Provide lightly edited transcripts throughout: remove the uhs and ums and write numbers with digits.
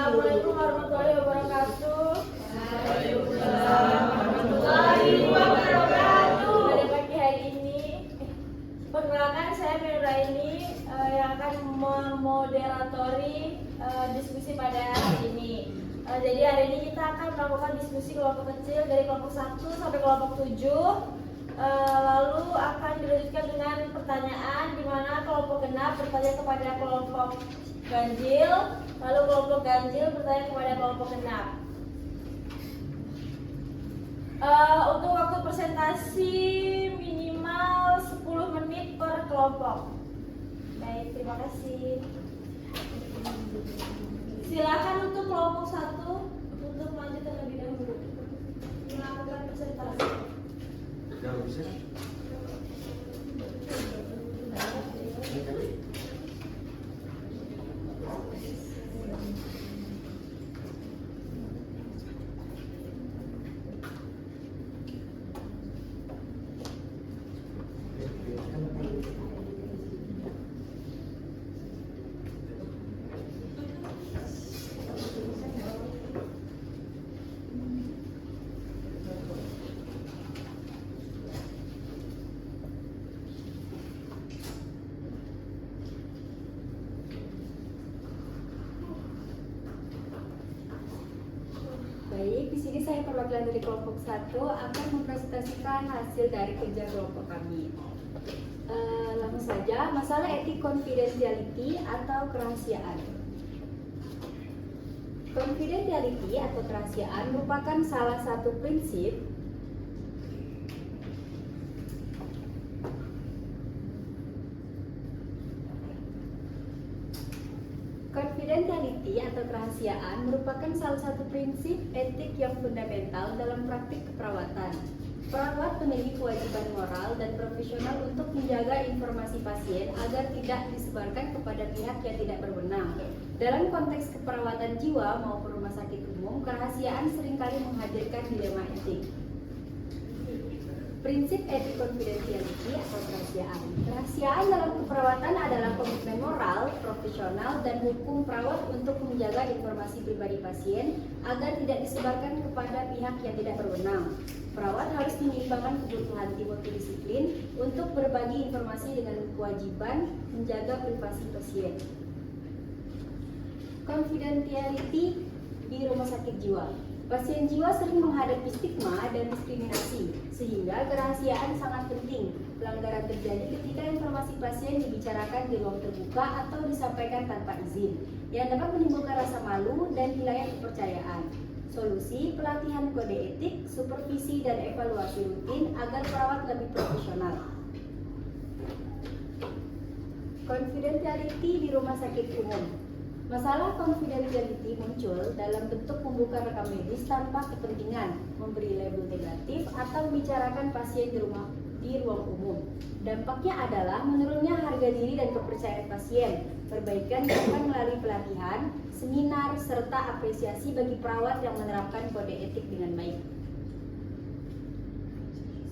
Assalamualaikum warahmatullahi wabarakatuh. Pada pagi hari ini, perkenalkan saya Miraini yang akan memoderatori diskusi pada hari ini. Jadi hari ini kita akan melakukan diskusi kelompok kecil dari kelompok 1 sampai kelompok 7. Lalu akan dilanjutkan dengan pertanyaan di mana kelompok genap bertanya kepada kelompok ganjil, lalu kelompok ganjil bertanya kepada kelompok genap. Untuk waktu presentasi minimal 10 menit per kelompok. Baik, terima kasih. Silakan untuk kelompok 1 untuk melanjutkan lebih dahulu melakukan presentasi. Jauh bisa? Baik, di sini saya perwakilan dari kelompok 1 akan mempresentasikan hasil dari kerja kelompok kami. Langsung saja, masalah etik confidentiality atau kerahasiaan. Confidentiality atau kerahasiaan merupakan salah satu prinsip Confidentiality atau kerahasiaan merupakan salah satu prinsip etik yang fundamental dalam praktik keperawatan. Perawat memiliki kewajiban moral dan profesional untuk menjaga informasi pasien agar tidak disebarkan kepada pihak yang tidak berwenang. Dalam konteks keperawatan jiwa maupun rumah sakit umum, kerahasiaan seringkali menghadirkan dilema etik. Prinsip etik confidentiality atau kerahasiaan. Kerahasiaan dalam keperawatan adalah komitmen moral, profesional, dan hukum perawat untuk menjaga informasi pribadi pasien agar tidak disebarkan kepada pihak yang tidak berwenang. Perawat harus menyeimbangkan kebutuhan tim multidisiplin untuk berbagi informasi dengan kewajiban menjaga privasi pasien. Confidentiality di rumah sakit jiwa. Pasien jiwa sering menghadapi stigma dan diskriminasi, sehingga kerahasiaan sangat penting. Pelanggaran terjadi ketika informasi pasien dibicarakan di ruang terbuka atau disampaikan tanpa izin, yang dapat menimbulkan rasa malu dan hilangnya kepercayaan. Solusi, pelatihan kode etik, supervisi, dan evaluasi rutin agar perawat lebih profesional. Confidentiality di rumah sakit umum. Masalah confidentiality muncul dalam bentuk membuka rekam medis tanpa kepentingan, memberi label negatif, atau membicarakan pasien di ruang umum. Dampaknya adalah menurunnya harga diri dan kepercayaan pasien. Perbaikan dapat melalui pelatihan, seminar, serta apresiasi bagi perawat yang menerapkan kode etik dengan baik.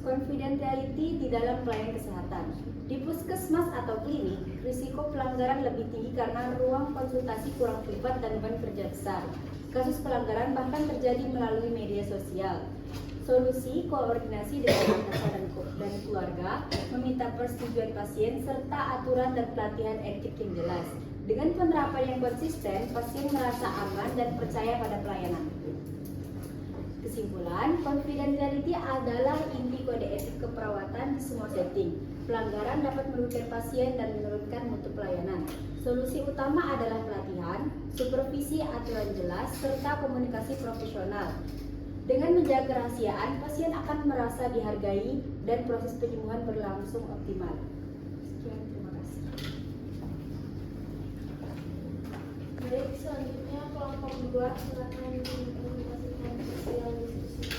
Confidentiality di dalam pelayanan kesehatan. Di puskesmas atau klinik, risiko pelanggaran lebih tinggi karena ruang konsultasi kurang privat dan beban kerja besar. Kasus pelanggaran bahkan terjadi melalui media sosial. Solusi, koordinasi dengan atasan dan keluarga, meminta persetujuan pasien, serta aturan dan pelatihan etik yang jelas. Dengan penerapan yang konsisten, pasien merasa aman dan percaya pada pelayanan. Kesimpulan, confidentiality adalah inti kode etik keperawatan di semua setting. Pelanggaran dapat merugikan pasien dan menurunkan mutu pelayanan. Solusi utama adalah pelatihan, supervisi aturan jelas, serta komunikasi profesional. Dengan menjaga kerahasiaan, pasien akan merasa dihargai dan proses penyembuhan berlangsung optimal. Sekian, terima kasih. Baik, selanjutnya kelompok 2 silakan menginformasikan hasil diskusi.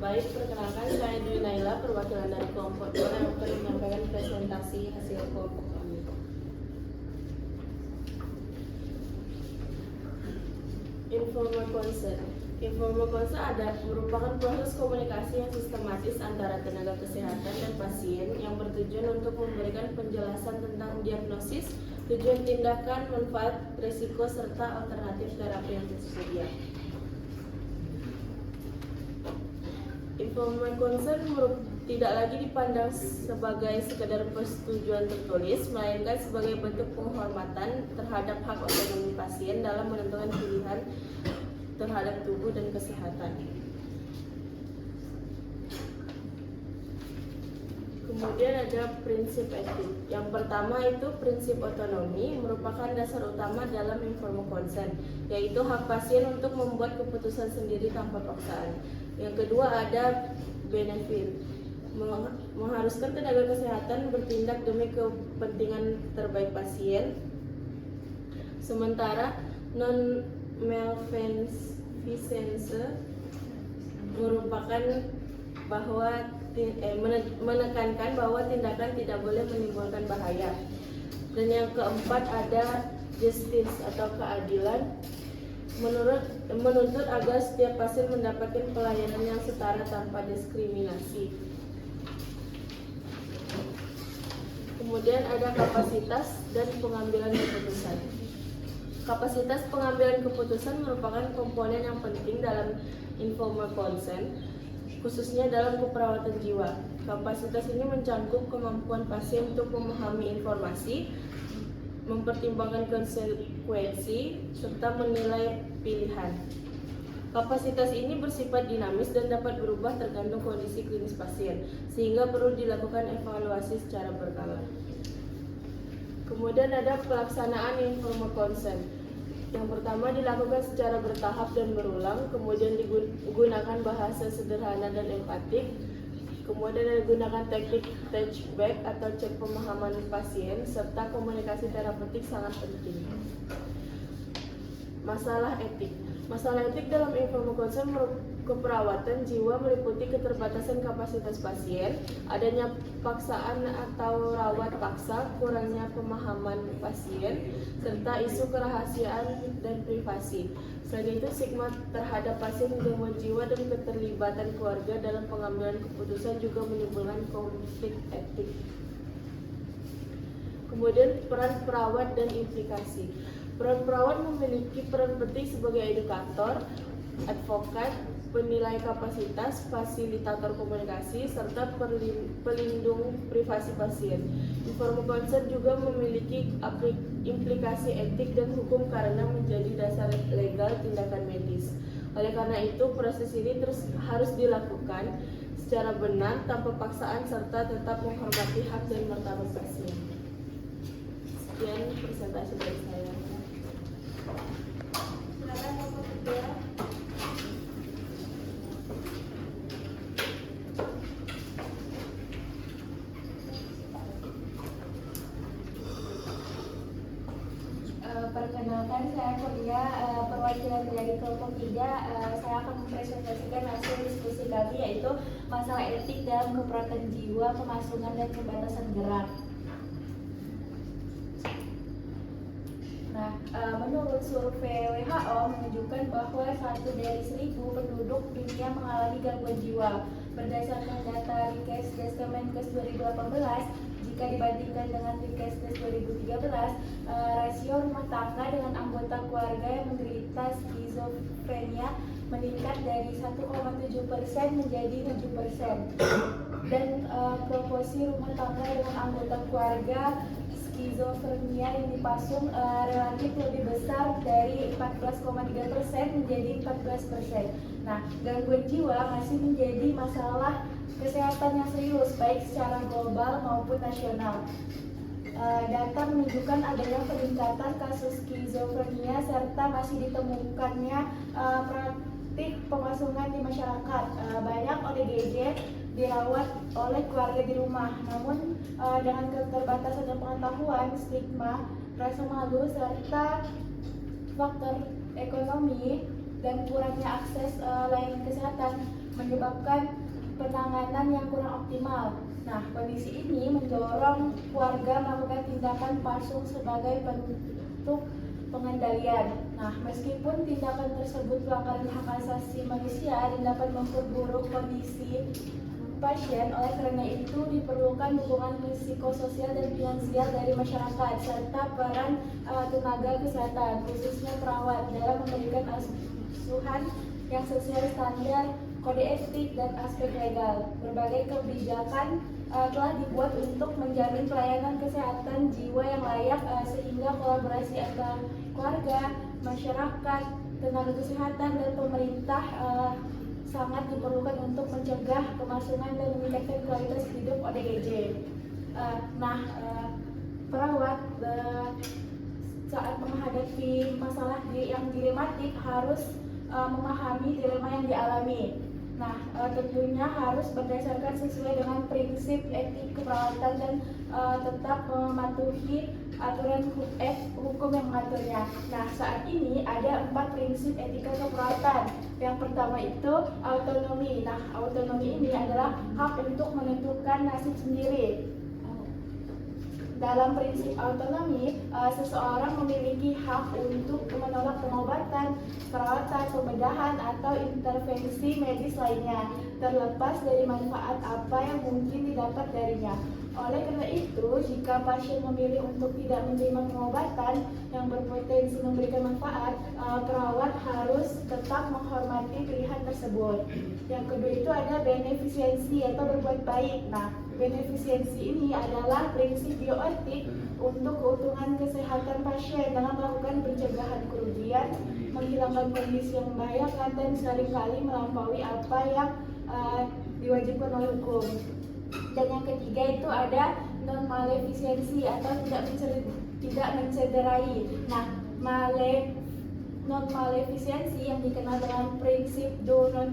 Baik, perkenalkan saya Dwi Naila, perwakilan dari kelompok 2 yang akan menyampaikan presentasi hasil kelompok kami. Informal consent. Informal consent merupakan proses komunikasi yang sistematis antara tenaga kesehatan dan pasien yang bertujuan untuk memberikan penjelasan tentang diagnosis, tujuan tindakan, manfaat, risiko, serta alternatif terapi yang tersedia. Informal consent tidak lagi dipandang sebagai sekedar persetujuan tertulis, melainkan sebagai bentuk penghormatan terhadap hak otonomi pasien dalam menentukan pilihan terhadap tubuh dan kesehatan. Kemudian ada prinsip etik. Yang pertama itu prinsip otonomi merupakan dasar utama dalam informal consent, yaitu hak pasien untuk membuat keputusan sendiri tanpa paksaan. Yang kedua ada benefit, mengharuskan tenaga kesehatan bertindak demi kepentingan terbaik pasien. Sementara non malfeasance merupakan menekankan bahwa tindakan tidak boleh menimbulkan bahaya. Dan yang keempat ada justice atau keadilan, menuntut agar setiap pasien mendapatkan pelayanan yang setara tanpa diskriminasi. Kemudian ada kapasitas dan pengambilan keputusan. Kapasitas pengambilan keputusan merupakan komponen yang penting dalam informal consent, khususnya dalam keperawatan jiwa. Kapasitas ini mencakup kemampuan pasien untuk memahami informasi, mempertimbangkan konsekuensi, serta menilai pilihan. Kapasitas ini bersifat dinamis dan dapat berubah tergantung kondisi klinis pasien, sehingga perlu dilakukan evaluasi secara berkala. Kemudian ada pelaksanaan informal consent. Yang pertama dilakukan secara bertahap dan berulang, kemudian digunakan bahasa sederhana dan empatik, kemudian digunakan teknik touchback atau cek pemahaman pasien, serta komunikasi terapeutik sangat penting. Masalah etik. Masalah etik dalam informal consent keperawatan jiwa meliputi keterbatasan kapasitas pasien, adanya paksaan atau rawat paksa, kurangnya pemahaman pasien, serta isu kerahasiaan dan privasi. Selain itu, stigma terhadap pasien gangguan jiwa dan keterlibatan keluarga dalam pengambilan keputusan juga menimbulkan konflik etik. Kemudian peran perawat dan implikasi. Peran perawat memiliki peran penting sebagai edukator, advokat, penilai kapasitas, fasilitator komunikasi, serta pelindung privasi pasien. Informal consent juga memiliki implikasi etik dan hukum karena menjadi dasar legal tindakan medis. Oleh karena itu, proses ini harus dilakukan secara benar, tanpa paksaan, serta tetap menghormati hak dan martabat pasien. Sekian presentasi dari saya. Silakan Bapak Ketua. Perkenalkan, saya Kurnia, perwakilan dari kelompok 3. Saya akan mempresentasikan hasil diskusi kami, yaitu masalah etik dalam keperawatan jiwa, pemasungan dan pembatasan gerak. Nah, menurut survei WHO menunjukkan bahwa 1 dari 1000 penduduk dunia mengalami gangguan jiwa. Berdasarkan data Rikesdes Kemenkes 2018, jika dibandingkan dengan Rikesdes 2013, rasio rumah tangga dengan anggota keluarga yang menderita skizofrenia meningkat dari 1,7% menjadi 7%. Dan proporsi rumah tangga dengan anggota keluarga skizofrenia yang dipasung relatif lebih besar dari 14,3% menjadi 14%. Nah, gangguan jiwa masih menjadi masalah kesehatan yang serius baik secara global maupun nasional. Data menunjukkan adanya peningkatan kasus skizofrenia serta masih ditemukannya praktik pemasungan di masyarakat. Banyak ODGJ dirawat oleh keluarga di rumah, namun dengan keterbatasan dan pengetahuan, stigma, rasa malu, serta faktor ekonomi dan kurangnya akses layanan kesehatan menyebabkan penanganan yang kurang optimal. Nah, kondisi ini mendorong keluarga melakukan tindakan pasung sebagai bentuk pengendalian. Nah, meskipun tindakan tersebut pelanggaran hak asasi manusia dan dapat memperburuk kondisi pasien, oleh karena itu diperlukan dukungan psikososial dan finansial dari masyarakat serta peran tenaga kesehatan, khususnya perawat, dalam memberikan asuhan yang sesuai standar kode etik dan aspek legal. Berbagai kebijakan telah dibuat untuk menjamin pelayanan kesehatan jiwa yang layak, sehingga kolaborasi antara keluarga, masyarakat, tenaga kesehatan, dan pemerintah sangat diperlukan untuk mencegah kemasungan dan meningkatkan kualitas hidup ODGJ. Perawat saat menghadapi masalah yang dilematik harus memahami dilema yang dialami. Tentunya harus berdasarkan sesuai dengan prinsip etik keperawatan dan tetap mematuhi aturan hukum yang mengaturnya. Saat ini ada 4 prinsip etika keperawatan. Yang pertama itu autonomi. Autonomi ini adalah hak untuk menentukan nasib sendiri. Dalam prinsip autonomi, seseorang memiliki hak untuk menolak pengobatan, perawatan, pembedahan, atau intervensi medis lainnya, terlepas dari manfaat apa yang mungkin didapat darinya. Oleh karena itu, jika pasien memilih untuk tidak menerima pengobatan yang berpotensi memberikan manfaat, perawat harus tetap menghormati pilihan tersebut. Yang kedua itu ada beneficiensi atau berbuat baik. Beneficiensi ini adalah prinsip bioetik untuk keutuhan kesehatan pasien dengan melakukan pencegahan kerugian, menghilangkan kondisi yang membahayakan, dan seringkali melampaui apa yang diwajibkan oleh hukum. Dan yang ketiga itu ada non-maleficiency atau tidak mencederai. Non-maleficiency yang dikenal dengan prinsip do not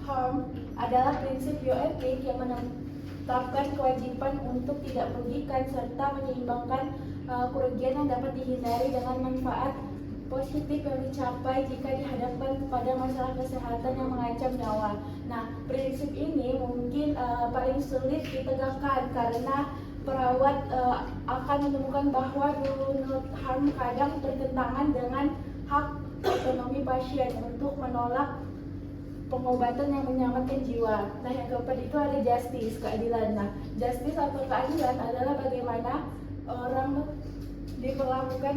harm adalah prinsip bioetik yang menetapkan kewajiban untuk tidak merugikan serta menyeimbangkan kerugian yang dapat dihindari dengan manfaat positif yang dicapai jika dihadapkan kepada masalah kesehatan yang mengancam nyawa. Prinsip ini mungkin paling sulit ditegakkan karena perawat akan menemukan bahwa do not harm kadang bertentangan dengan hak otonomi pasien untuk menolak pengobatan yang menyelamatkan jiwa. Yang keempat itu ada justice, keadilan. Justice atau keadilan adalah bagaimana orang diperlakukan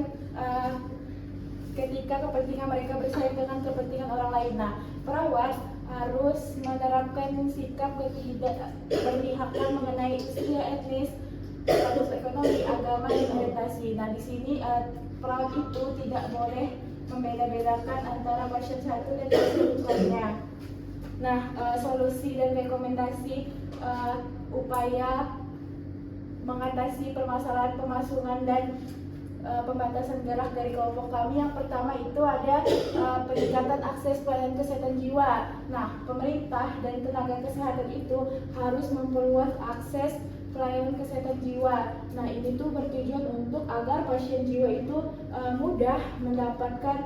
ketika kepentingan mereka bersaing dengan kepentingan orang lain. Perawat harus menerapkan sikap ketidakberpihakan mengenai usia, etnis, status ekonomi, agama, dan orientasi. Di sini perawat itu tidak boleh membeda-bedakan antara pasien satu dan pasien lainnya. Solusi dan rekomendasi upaya mengatasi permasalahan pemasungan dan pembatasan gerak dari kelompok kami. Yang pertama itu ada peningkatan akses pelayanan kesehatan jiwa. Pemerintah dan tenaga kesehatan itu harus memperluas akses pelayanan kesehatan jiwa. Ini tuh bertujuan untuk agar pasien jiwa itu mudah mendapatkan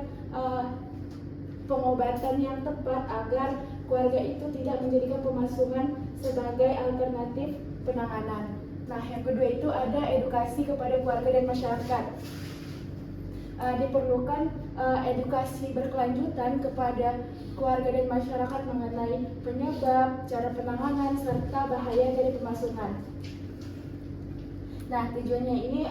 pengobatan yang tepat, agar keluarga itu tidak menjadikan pemasungan sebagai alternatif penanganan. Yang kedua itu ada edukasi kepada keluarga dan masyarakat. Diperlukan edukasi berkelanjutan kepada keluarga dan masyarakat mengenai penyebab, cara penanganan, serta bahaya dari pemasungan. Tujuannya ini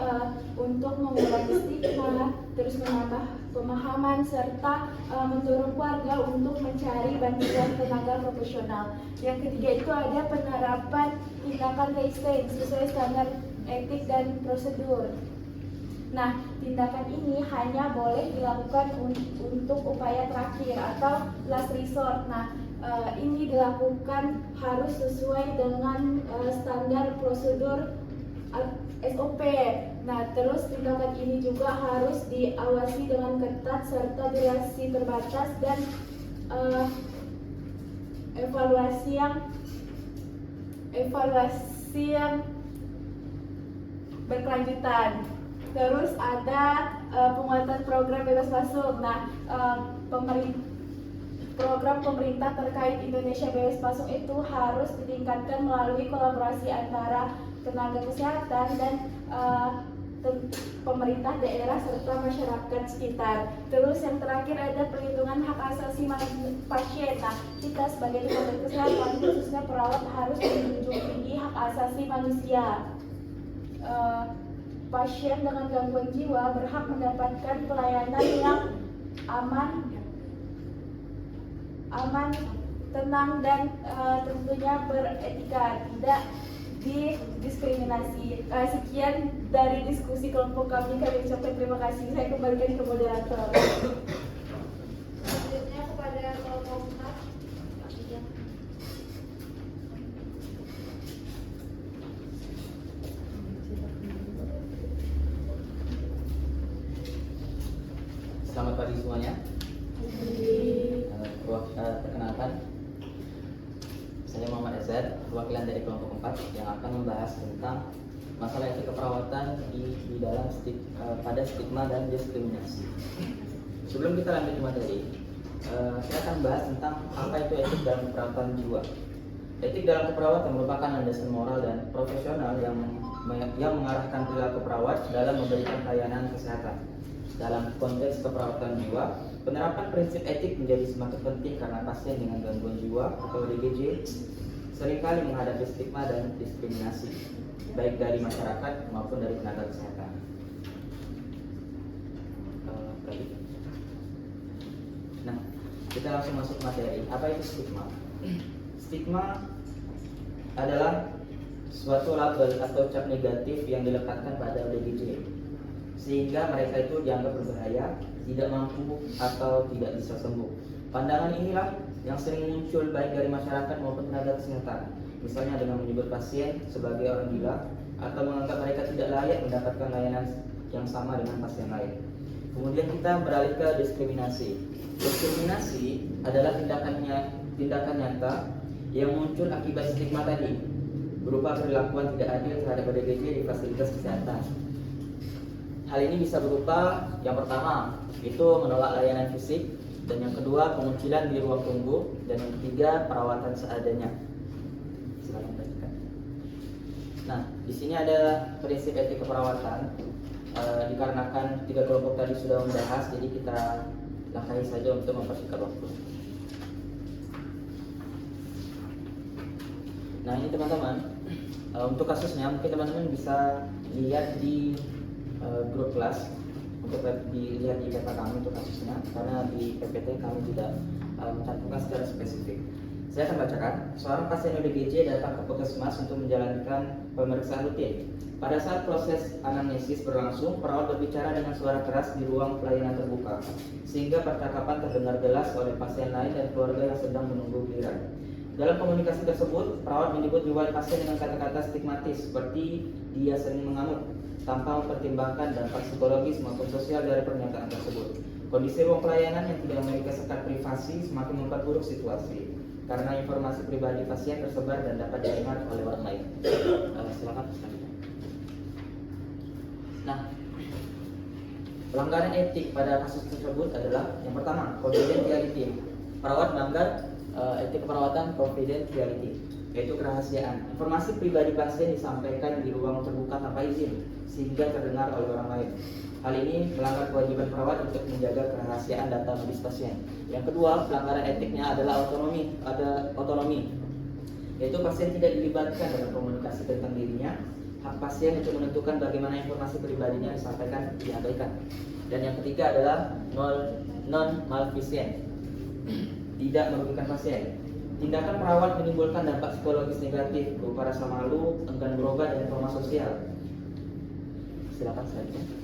untuk mengurangi stigma, terus menambah pemahaman, serta mendorong keluarga untuk mencari bantuan tenaga profesional. Yang ketiga itu ada penerapan tindakan restraint sesuai standar etik dan prosedur. Tindakan ini hanya boleh dilakukan untuk upaya terakhir atau last resort. Ini dilakukan harus sesuai dengan standar prosedur SOP. Terus tindakan ini juga harus diawasi dengan ketat serta durasi terbatas dan evaluasi yang berkelanjutan. Terus ada penguatan program bebas masuk. Program pemerintah terkait Indonesia Bebas Masuk itu harus ditingkatkan melalui kolaborasi antara tenaga kesehatan dan pemerintah daerah serta masyarakat sekitar. Terus yang terakhir ada perlindungan hak asasi pasien. Nah, kita sebagai tenaga kesehatan khususnya perawat harus menjunjung tinggi hak asasi manusia. Pasien dengan gangguan jiwa berhak mendapatkan pelayanan yang aman, tenang dan tentunya beretika, tidak didiskriminasi. Sekian dari diskusi kelompok kami ucapkan terima kasih. Saya kembalikan ke moderator. Selanjutnya kepada kelompok 4. Selamat pagi semuanya. Perkenalkan, saya Muhammad Azhar, perwakilan dari kelompok 4 yang akan membahas tentang masalah etika keperawatan di dalam pada stigma dan diskriminasi. Sebelum kita lanjut ke materi, saya akan bahas tentang apa itu etik dalam keperawatan jiwa. Etik dalam keperawatan merupakan landasan moral dan profesional yang mengarahkan perilaku perawat dalam memberikan pelayanan kesehatan. Dalam konteks keperawatan jiwa, penerapan prinsip etik menjadi semakin penting karena pasien dengan gangguan jiwa atau ODGJ seringkali menghadapi stigma dan diskriminasi, baik dari masyarakat maupun dari tenaga kesehatan. Nah, kita langsung masuk ke materi. Apa itu stigma? Stigma adalah suatu label atau cap negatif yang dilekatkan pada ODGJ, sehingga mereka itu dianggap berbahaya, tidak mampu, atau tidak bisa sembuh. Pandangan inilah yang sering muncul baik dari masyarakat maupun tenaga kesehatan, misalnya dengan menyebut pasien sebagai orang gila atau menganggap mereka tidak layak mendapatkan layanan yang sama dengan pasien lain. Kemudian kita beralih ke diskriminasi. Diskriminasi adalah tindakan nyata yang muncul akibat stigma tadi, berupa perlakuan tidak adil terhadap ODGJ di fasilitas kesehatan. Hal ini bisa berupa yang pertama itu menolak layanan fisik, dan yang kedua pengucilan di ruang tunggu, dan yang ketiga perawatan seadanya. Silakan bacakan. Nah, di sini ada prinsip etik keperawatan. Dikarenakan tiga kelompok tadi sudah membahas, jadi kita langkahi saja untuk mempersingkat waktu. Nah, ini teman-teman, untuk kasusnya mungkin teman-teman bisa lihat di grup kelas, untuk dilihat di peta kami untuk kasusnya, karena di PPT kami tidak mencantumkan secara spesifik. Saya akan bacakan. Seorang pasien ODGJ datang ke puskesmas untuk menjalankan pemeriksaan rutin. Pada saat proses anamnesis berlangsung, perawat berbicara dengan suara keras di ruang pelayanan terbuka, sehingga percakapan terdengar jelas oleh pasien lain dan keluarga yang sedang menunggu giliran. Dalam komunikasi tersebut, perawat menyebut riwayat pasien dengan kata-kata stigmatis seperti dia sering mengamuk, tanpa mempertimbangkan dampak psikologis maupun sosial dari pernyataan tersebut. Kondisi ruang pelayanan yang tidak memiliki sekat privasi semakin memperburuk situasi karena informasi pribadi pasien tersebar dan dapat didengar oleh orang lain. Silakan. Nah, pelanggaran etik pada kasus tersebut adalah yang pertama, confidentiality. Perawat melanggar etik keperawatan confidentiality, yaitu kerahasiaan. Informasi pribadi pasien disampaikan di ruang terbuka tanpa izin, sehingga terdengar oleh orang lain. Hal ini melanggar kewajiban perawat untuk menjaga kerahasiaan data medis pasien. Yang kedua, pelanggaran etiknya adalah otonomi, yaitu pasien tidak dilibatkan dalam komunikasi tentang dirinya. Hak pasien untuk menentukan bagaimana informasi pribadinya disampaikan diabaikan. Dan yang ketiga adalah non-malfisien, tidak merugikan pasien. Tindakan perawat menimbulkan dampak psikologis negatif berupa rasa malu, enggan berobat, dan trauma sosial. Silakan selanjutnya.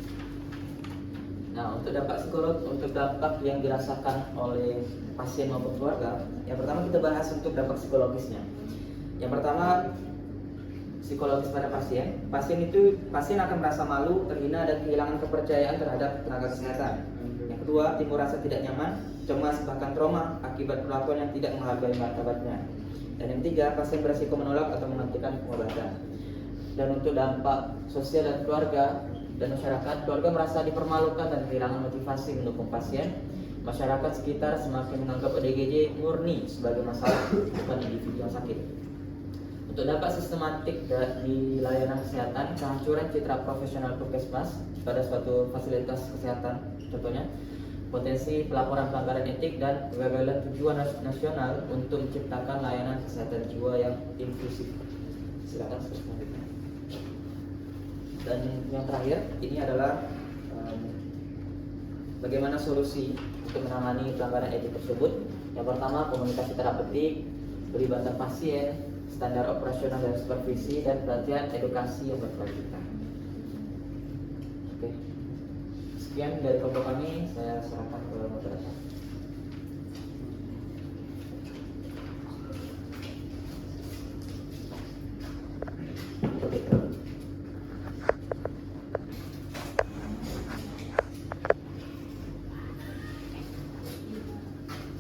Nah, untuk dampak yang dirasakan oleh pasien maupun keluarga, yang pertama kita bahas untuk dampak psikologisnya. Yang pertama, psikologis pada pasien. Pasien akan merasa malu, terhina, dan kehilangan kepercayaan terhadap tenaga kesehatan. Yang kedua, timbul rasa tidak nyaman, cemas, bahkan trauma akibat perlakuan yang tidak menghargai martabatnya. Dan yang ketiga, pasien beresiko menolak atau menghentikan pengobatan. Dan untuk dampak sosial dan keluarga dan masyarakat, keluarga merasa dipermalukan dan kehilangan motivasi mendukung pasien. Masyarakat sekitar semakin menganggap ODGJ murni sebagai masalah, bukan individu yang sakit. Untuk dapat sistematik di layanan kesehatan, kehancuran citra profesional puskesmas pada suatu fasilitas kesehatan, contohnya potensi pelaporan pelanggaran etik dan kegagalan tujuan nasional untuk menciptakan layanan kesehatan jiwa yang inklusif. Silakan selanjutnya. Dan yang terakhir ini adalah bagaimana solusi untuk menangani pelanggaran etik tersebut. Yang pertama, komunikasi terapeutik, pelibatan pasien, standar operasional dan supervisi, dan pelatihan edukasi yang berkelanjutan. Oke, sekian dari kelompok kami, saya serahkan ke moderator.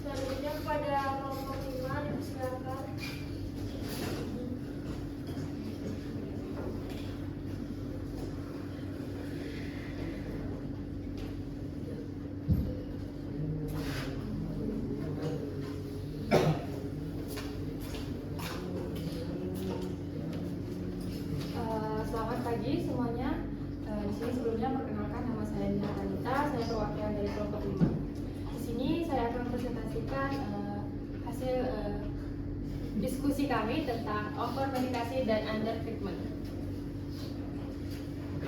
Selanjutnya pada kelompok 5 dipersilakan. Selamat pagi semuanya. Di sini sebelumnya perkenalkan, nama saya Dina Anita, saya perwakilan dari kelompok 5. Di sini saya akan presentasikan hasil diskusi kami tentang over medikasi dan under treatment.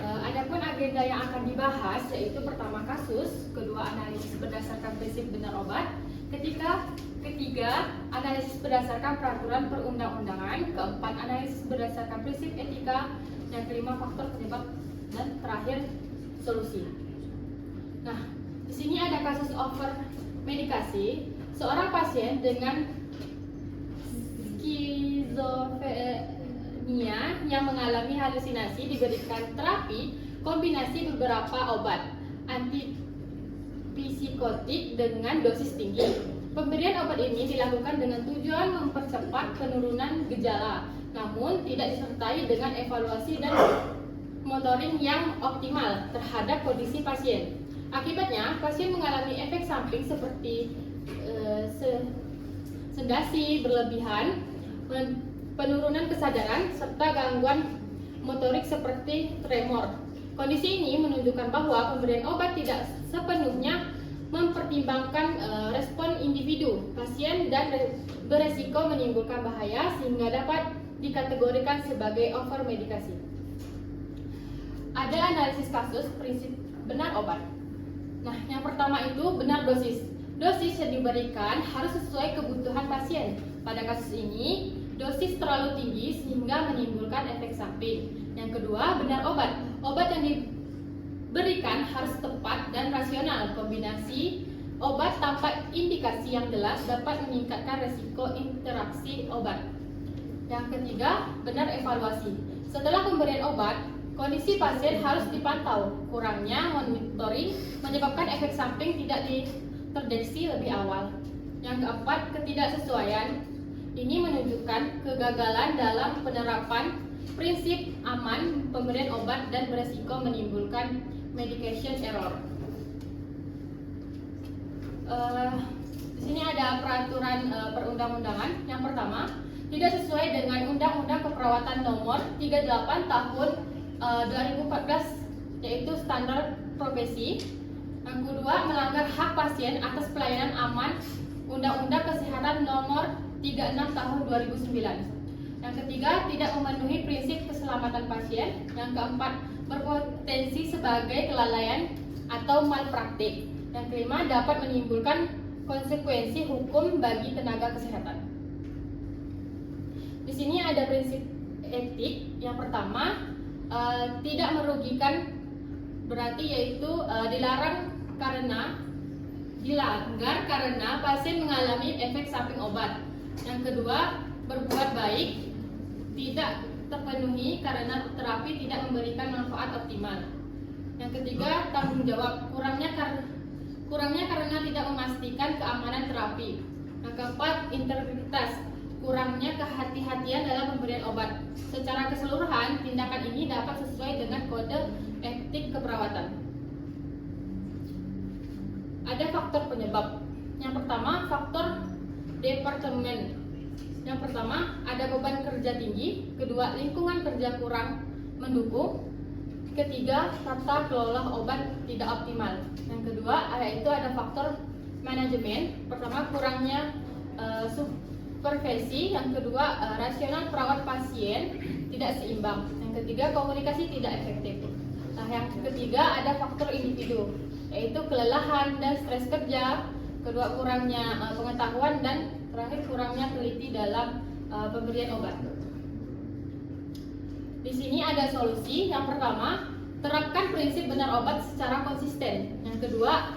Adapun agenda yang akan dibahas yaitu pertama kasus, kedua analisis berdasarkan prinsip benar obat, ketiga analisis berdasarkan peraturan perundang-undangan, keempat analisis berdasarkan prinsip etika, dan kelima faktor penyebab, dan terakhir solusi. Nah, di sini ada kasus over medikasi. Seorang pasien dengan skizofrenia yang mengalami halusinasi diberikan terapi kombinasi beberapa obat antipsikotik dengan dosis tinggi. Pemberian obat ini dilakukan dengan tujuan mempercepat penurunan gejala, namun tidak disertai dengan evaluasi dan monitoring yang optimal terhadap kondisi pasien. Akibatnya, pasien mengalami efek samping seperti sedasi berlebihan, penurunan kesadaran, serta gangguan motorik seperti tremor. Kondisi ini menunjukkan bahwa pemberian obat tidak sepenuhnya mempertimbangkan respon individu pasien dan beresiko menimbulkan bahaya sehingga dapat dikategorikan sebagai over medikasi. Ada analisis kasus prinsip benar obat. Nah, yang pertama itu benar dosis. Dosis yang diberikan harus sesuai kebutuhan pasien. Pada kasus ini, dosis terlalu tinggi sehingga menimbulkan efek samping. Yang kedua, benar obat. Obat yang diberikan harus tepat dan rasional. Kombinasi obat tanpa indikasi yang jelas dapat meningkatkan resiko interaksi obat. Yang ketiga, benar evaluasi. Setelah pemberian obat, kondisi pasien harus dipantau. Kurangnya monitoring menyebabkan efek samping tidak terdeteksi lebih awal. Yang keempat, ketidaksesuaian. Ini menunjukkan kegagalan dalam penerapan prinsip aman pemberian obat dan beresiko menimbulkan medication error. Di sini ada peraturan perundang-undangan. Yang pertama, tidak sesuai dengan Undang-Undang Keperawatan Nomor 38 Tahun 2014, yaitu standar profesi. Yang kedua, melanggar hak pasien atas pelayanan aman Undang-Undang Kesehatan Nomor 36 Tahun 2009. Yang ketiga, tidak memenuhi prinsip keselamatan pasien. Yang keempat, berpotensi sebagai kelalaian atau malpraktik. Yang kelima, dapat menimbulkan konsekuensi hukum bagi tenaga kesehatan. Di sini ada prinsip etik. Yang pertama, tidak merugikan, berarti yaitu dilanggar karena pasien mengalami efek samping obat. Yang kedua, berbuat baik, tidak terpenuhi karena terapi tidak memberikan manfaat optimal. Yang ketiga, tanggung jawab, kurangnya karena tidak memastikan keamanan terapi. Yang keempat, integritas, kurangnya kehati-hatian dalam pemberian obat. Secara keseluruhan, tindakan ini dapat sesuai dengan kode etik keperawatan. Ada faktor penyebab. Yang pertama, faktor departemen. Yang pertama, ada beban kerja tinggi. Kedua, lingkungan kerja kurang mendukung. Ketiga, tata kelola obat tidak optimal. Yang kedua, yaitu ada faktor manajemen. Pertama, kurangnya supervisi. Yang kedua, rasional perawat pasien tidak seimbang. Yang ketiga, komunikasi tidak efektif. Nah, yang ketiga ada faktor individu, yaitu kelelahan dan stres kerja. Kedua, kurangnya pengetahuan, dan terakhir kurangnya teliti dalam pemberian obat. Di sini ada solusi. Yang pertama, terapkan prinsip benar obat secara konsisten. Yang kedua,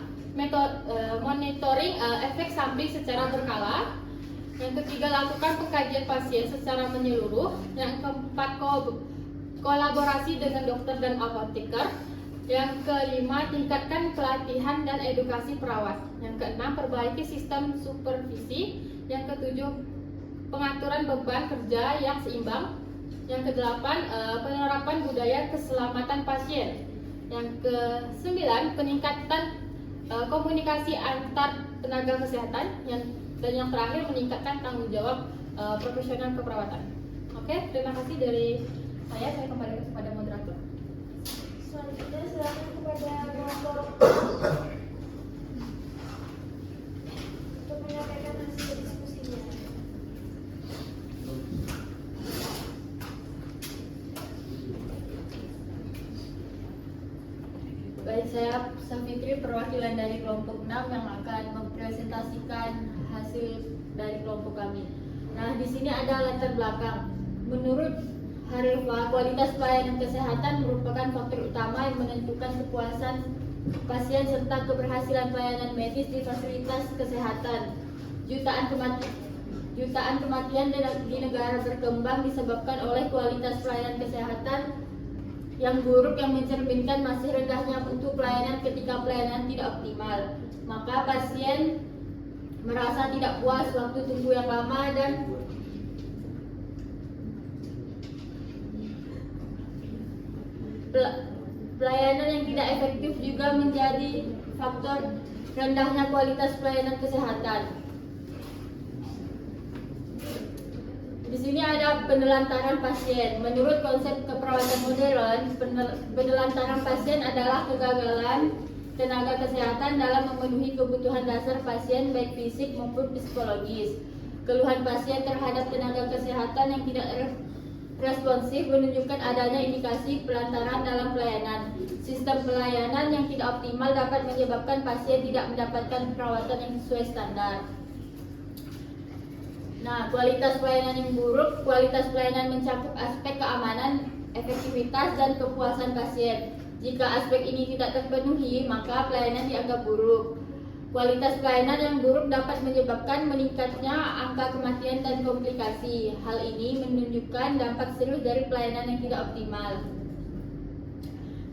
monitoring efek samping secara berkala. Yang ketiga, lakukan pengkajian pasien secara menyeluruh. Yang keempat, kolaborasi dengan dokter dan apoteker. Yang kelima, tingkatkan pelatihan dan edukasi perawat. Yang keenam, perbaiki sistem supervisi. Yang ketujuh, pengaturan beban kerja yang seimbang. Yang kedelapan, penerapan budaya keselamatan pasien. Yang kesembilan, peningkatan komunikasi antar tenaga kesehatan. Dan yang terakhir, meningkatkan tanggung jawab profesional keperawatan. Oke, terima kasih dari saya kembali kepada moderator. Selanjutnya silakan kepada kelompok untuk menyampaikan hasil diskusinya. Baik, saya Safitri, perwakilan dari kelompok 6 yang akan mempresentasikan hasil dari kelompok kami. Nah, di sini ada latar belakang. Menurut Harifah, kualitas pelayanan kesehatan merupakan faktor utama yang menentukan kepuasan pasien serta keberhasilan pelayanan medis di fasilitas kesehatan. Jutaan kematian di negara berkembang disebabkan oleh kualitas pelayanan kesehatan yang buruk, yang mencerminkan masih rendahnya mutu pelayanan ketika pelayanan tidak optimal. Maka pasien merasa tidak puas, waktu tunggu yang lama, dan pelayanan yang tidak efektif juga menjadi faktor rendahnya kualitas pelayanan kesehatan. Di sini ada penelantaran pasien. Menurut konsep keperawatan modern, penelantaran pasien adalah kegagalan tenaga kesehatan dalam memenuhi kebutuhan dasar pasien baik fisik maupun psikologis. Keluhan pasien terhadap tenaga kesehatan yang tidak responsif menunjukkan adanya indikasi pelantaran dalam pelayanan. Sistem pelayanan yang tidak optimal dapat menyebabkan pasien tidak mendapatkan perawatan yang sesuai standar. Nah, kualitas pelayanan yang buruk. Kualitas pelayanan mencakup aspek keamanan, efektivitas, dan kepuasan pasien. Jika aspek ini tidak terpenuhi, maka pelayanan dianggap buruk. Kualitas pelayanan yang buruk dapat menyebabkan meningkatnya angka kematian dan komplikasi. Hal ini menunjukkan dampak serius dari pelayanan yang tidak optimal.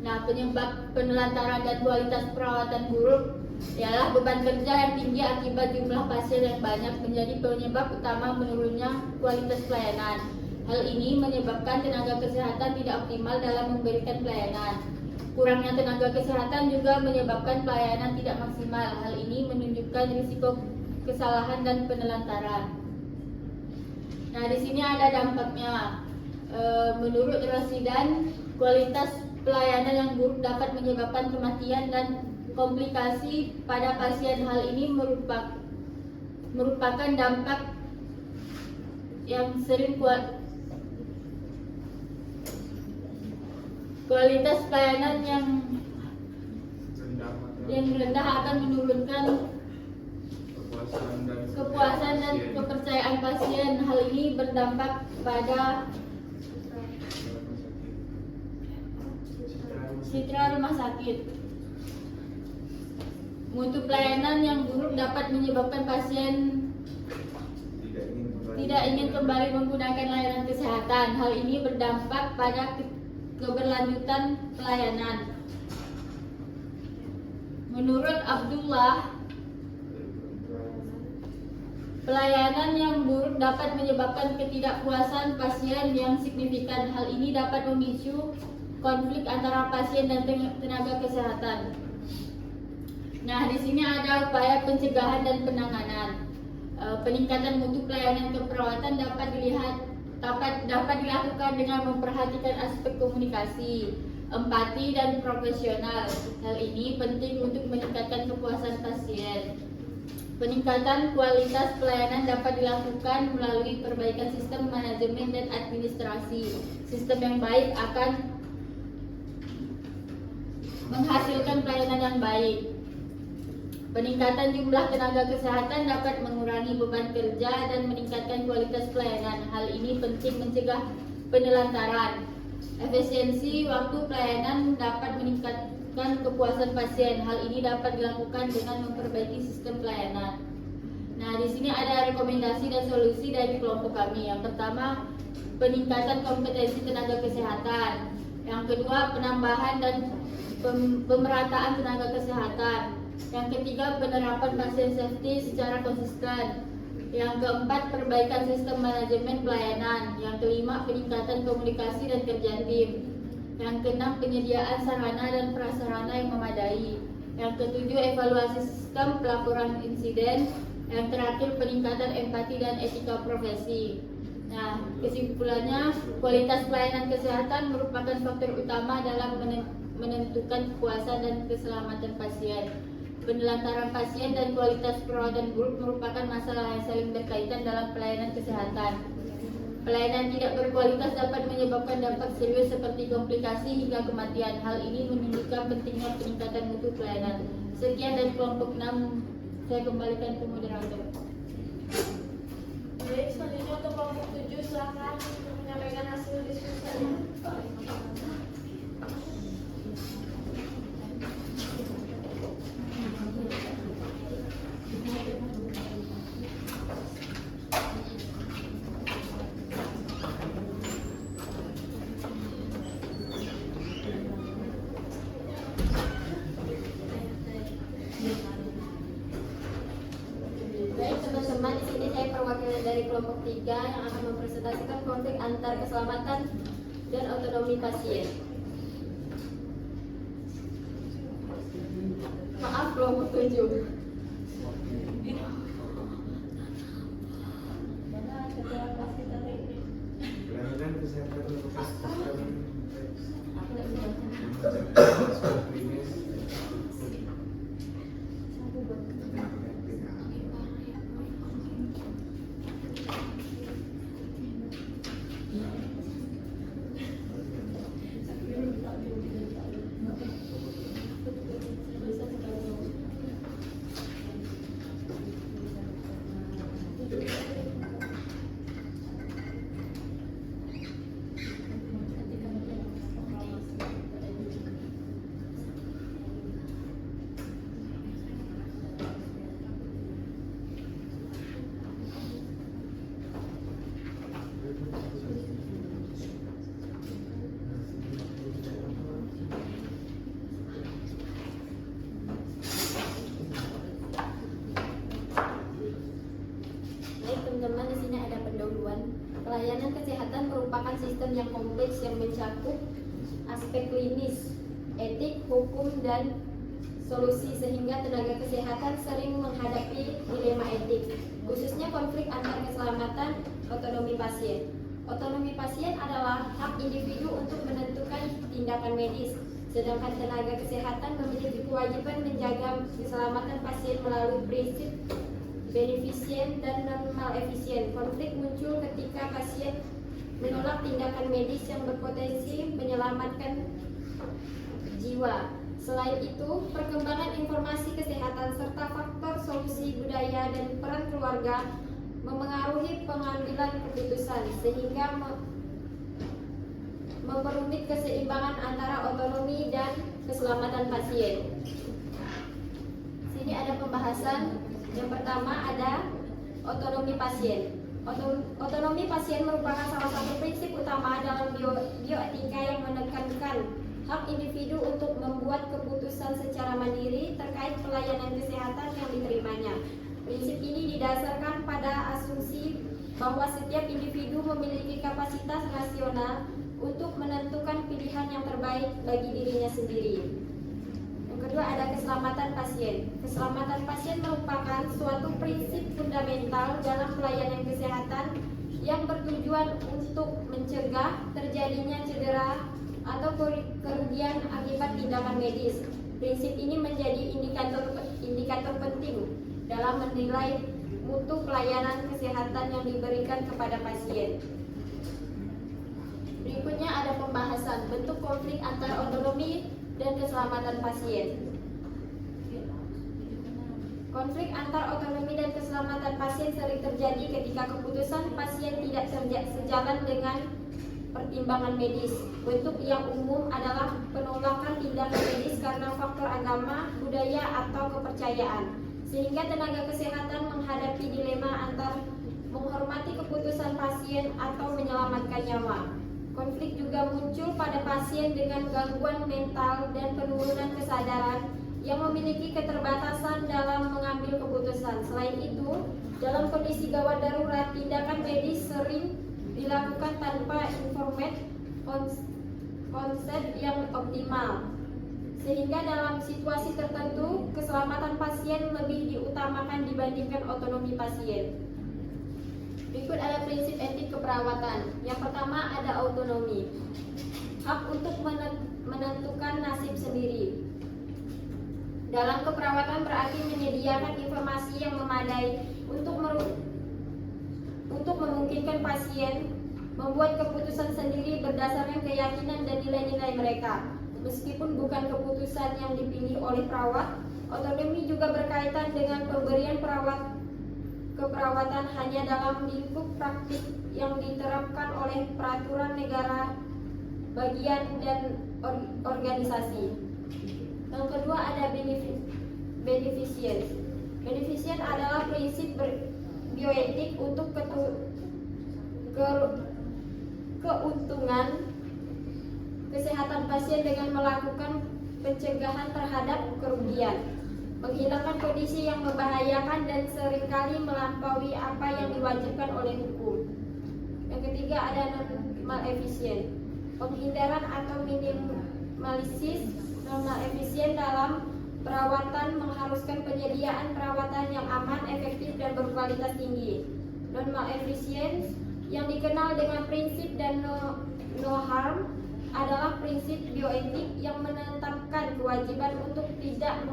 Nah, penyebab penelantaran dan kualitas perawatan buruk ialah beban kerja yang tinggi akibat jumlah pasien yang banyak menjadi penyebab utama menurunnya kualitas pelayanan. Hal ini menyebabkan tenaga kesehatan tidak optimal dalam memberikan pelayanan. Kurangnya tenaga kesehatan juga menyebabkan pelayanan tidak maksimal. Hal ini menunjukkan risiko kesalahan dan penelantaran. Nah, di sini ada dampaknya. Menurut Rasidan, kualitas pelayanan yang buruk dapat menyebabkan kematian dan komplikasi pada pasien. Hal ini merupakan dampak yang sering kualitas pelayanan yang rendah akan menurunkan kepuasan dan kepercayaan pasien. Hal ini berdampak pada citra rumah sakit. Mutu pelayanan yang buruk dapat menyebabkan pasien tidak ingin kembali menggunakan layanan kesehatan. Hal ini berdampak pada keberlanjutan pelayanan. Menurut Abdullah, pelayanan yang buruk dapat menyebabkan ketidakpuasan pasien yang signifikan. Hal ini dapat memicu konflik antara pasien dan tenaga kesehatan. Nah, di sini ada upaya pencegahan dan penanganan. Peningkatan mutu pelayanan keperawatan dapat dilakukan dengan memperhatikan aspek komunikasi, empati dan profesional. Hal ini penting untuk meningkatkan kepuasan pasien. Peningkatan kualitas pelayanan dapat dilakukan melalui perbaikan sistem manajemen dan administrasi. Sistem yang baik akan menghasilkan pelayanan yang baik. Peningkatan jumlah tenaga kesehatan dapat mengurangi beban kerja dan meningkatkan kualitas pelayanan. Hal ini penting mencegah penelantaran. Efisiensi waktu pelayanan dapat meningkatkan kepuasan pasien. Hal ini dapat dilakukan dengan memperbaiki sistem pelayanan. Nah, di sini ada rekomendasi dan solusi dari kelompok kami. Yang pertama, peningkatan kompetensi tenaga kesehatan. Yang kedua, penambahan dan pemerataan tenaga kesehatan. Yang ketiga, penerapan pasien safety secara konsisten. Yang keempat, perbaikan sistem manajemen pelayanan. Yang kelima, peningkatan komunikasi dan kerja tim. Yang keenam, penyediaan sarana dan prasarana yang memadai. Yang ketujuh, evaluasi sistem pelaporan insiden. Yang terakhir, peningkatan empati dan etika profesi. Nah, kesimpulannya, kualitas pelayanan kesehatan merupakan faktor utama dalam menentukan kepuasan dan keselamatan pasien. Penelantaran pasien dan kualitas perawatan buruk merupakan masalah yang saling berkaitan dalam pelayanan kesehatan. Pelayanan tidak berkualitas dapat menyebabkan dampak serius seperti komplikasi hingga kematian. Hal ini menunjukkan pentingnya peningkatan mutu pelayanan. Sekian dari kelompok 6, saya kembalikan ke moderator. Baik, selanjutnya untuk kelompok 7 silakan menyampaikan hasil diskusinya. Baik teman-teman, di sini saya perwakilan dari kelompok 3 yang akan mempresentasikan konflik antar keselamatan dan otonomi pasien. Maaf, kelompok 7. Pelayanan kesehatan merupakan klinis. Baik teman-teman, di sini ada pendahuluan. Pelayanan kesehatan merupakan sistem yang kompleks yang mencakup aspek klinis, etik, hukum, dan solusi sehingga tenaga kesehatan sering menghadapi dilema etik, khususnya konflik antar keselamatan otonomi pasien. Otonomi pasien adalah hak individu untuk menentukan tindakan medis, sedangkan tenaga kesehatan memiliki kewajiban menjaga keselamatan pasien melalui prinsip beneficient dan non-malefisien. Konflik muncul ketika pasien menolak tindakan medis yang berpotensi menyelamatkan jiwa. Selain itu, perkembangan informasi kesehatan serta faktor solusi budaya dan peran keluarga memengaruhi pengambilan keputusan sehingga memperumit keseimbangan antara otonomi dan keselamatan pasien. Sini ada pembahasan. Yang pertama ada otonomi pasien. Otonomi pasien merupakan salah satu prinsip utama dalam bioetika yang menekankan hak individu untuk membuat keputusan secara mandiri terkait pelayanan kesehatan yang diterimanya. Prinsip ini didasarkan pada asumsi bahwa setiap individu memiliki kapasitas rasional untuk menentukan pilihan yang terbaik bagi dirinya sendiri. Yang kedua kedua ada keselamatan pasien. Keselamatan pasien merupakan suatu prinsip fundamental dalam pelayanan kesehatan yang bertujuan untuk mencegah terjadinya cedera atau kerugian akibat tindakan medis. Prinsip ini menjadi indikator penting dalam menilai mutu pelayanan kesehatan yang diberikan kepada pasien. Berikutnya ada pembahasan bentuk konflik antara otonomi dan keselamatan pasien. Konflik antar otonomi dan keselamatan pasien sering terjadi ketika keputusan pasien tidak sejalan dengan pertimbangan medis. Bentuk yang umum adalah penolakan tindakan medis karena faktor agama, budaya, atau kepercayaan, sehingga tenaga kesehatan menghadapi dilema antara menghormati keputusan pasien atau menyelamatkan nyawa. Konflik juga muncul pada pasien dengan gangguan mental dan penurunan kesadaran yang memiliki keterbatasan dalam mengambil keputusan. Selain itu, dalam kondisi gawat darurat, tindakan medis sering dilakukan tanpa informed konsep yang optimal, sehingga dalam situasi tertentu keselamatan pasien lebih diutamakan dibandingkan otonomi pasien. Berikut ada prinsip etik keperawatan. Yang pertama ada autonomi, hak untuk menentukan nasib sendiri. Dalam keperawatan berarti menyediakan informasi yang memadai untuk memungkinkan pasien membuat keputusan sendiri berdasarkan keyakinan dan nilai-nilai mereka. Meskipun bukan keputusan yang dipilih oleh perawat, otonomi juga berkaitan dengan pemberian keperawatan hanya dalam lingkup praktik yang diterapkan oleh peraturan negara, bagian, dan organisasi. Yang kedua ada beneficence. Beneficence adalah prinsip bioetik untuk keuntungan kesehatan pasien dengan melakukan pencegahan terhadap kerugian, menghilangkan kondisi yang membahayakan dan seringkali melampaui apa yang diwajibkan oleh hukum. Yang ketiga ada non-malefisien, penghindaran atau minimalisis. Non-malefisien dalam perawatan mengharuskan penyediaan perawatan yang aman, efektif, dan berkualitas tinggi. Non-malefisien yang dikenal dengan prinsip dan no harm adalah prinsip bioetik yang menetapkan kewajiban untuk tidak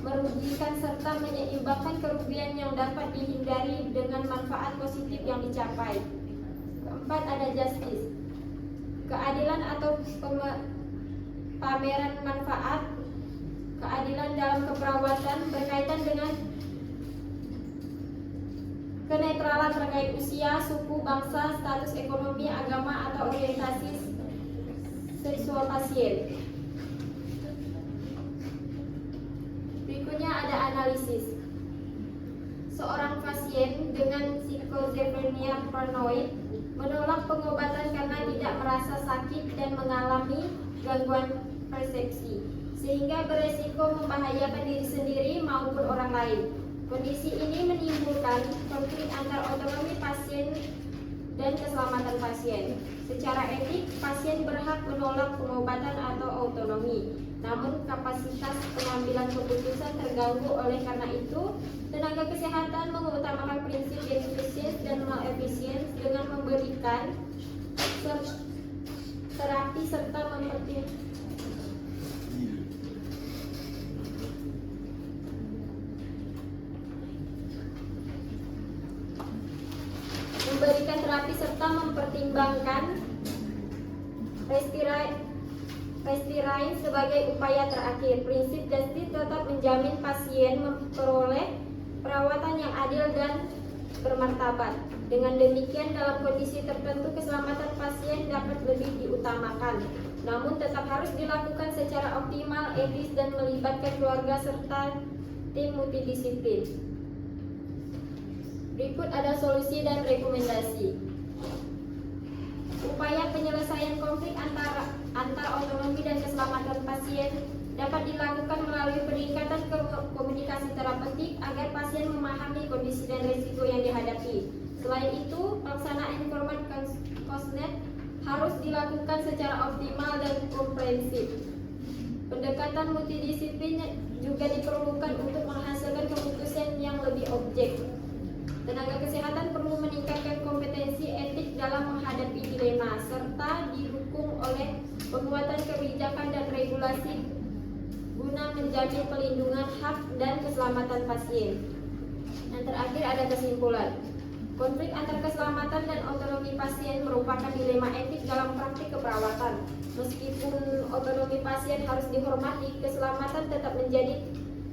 merugikan serta menyeimbangkan kerugian yang dapat dihindari dengan manfaat positif yang dicapai. Keempat ada justice, keadilan atau pameran manfaat. Keadilan dalam keperawatan berkaitan dengan kenetralan terkait usia, suku, bangsa, status ekonomi, agama, atau orientasi seksual pasien. Berikutnya ada analisis. Seorang pasien dengan skizofrenia paranoid menolak pengobatan karena tidak merasa sakit dan mengalami gangguan persepsi, sehingga beresiko membahayakan diri sendiri maupun orang lain. Kondisi ini menimbulkan konflik antar otonomi pasien dan keselamatan pasien. Secara etik, pasien berhak menolak pengobatan atau autonomi, namun kapasitas pengambilan keputusan terganggu. Oleh karena itu, tenaga kesehatan mengutamakan prinsip beneficence dan malefisien dengan memberikan terapi serta mempertimbangkan restrain sebagai upaya terakhir. Prinsip justice tetap menjamin pasien memperoleh perawatan yang adil dan bermartabat. Dengan demikian, dalam kondisi tertentu keselamatan pasien dapat lebih diutamakan, namun tetap harus dilakukan secara optimal, etis, dan melibatkan keluarga serta tim multidisiplin. Berikut ada solusi dan rekomendasi. Upaya penyelesaian konflik antar otonomi dan keselamatan pasien dapat dilakukan melalui peningkatan komunikasi terapeutik agar pasien memahami kondisi dan risiko yang dihadapi. Selain itu, pelaksanaan informan consent harus dilakukan secara optimal dan komprehensif. Pendekatan multidisiplin juga diperlukan untuk menghasilkan keputusan yang lebih objek. Tenaga kesehatan perlu meningkatkan kompetensi etik dalam menghadapi dilema serta didukung oleh penguatan kebijakan dan regulasi guna menjamin pelindungan hak dan keselamatan pasien. Yang terakhir ada kesimpulan. Konflik antara keselamatan dan otonomi pasien merupakan dilema etik dalam praktik keperawatan. Meskipun otonomi pasien harus dihormati, keselamatan tetap menjadi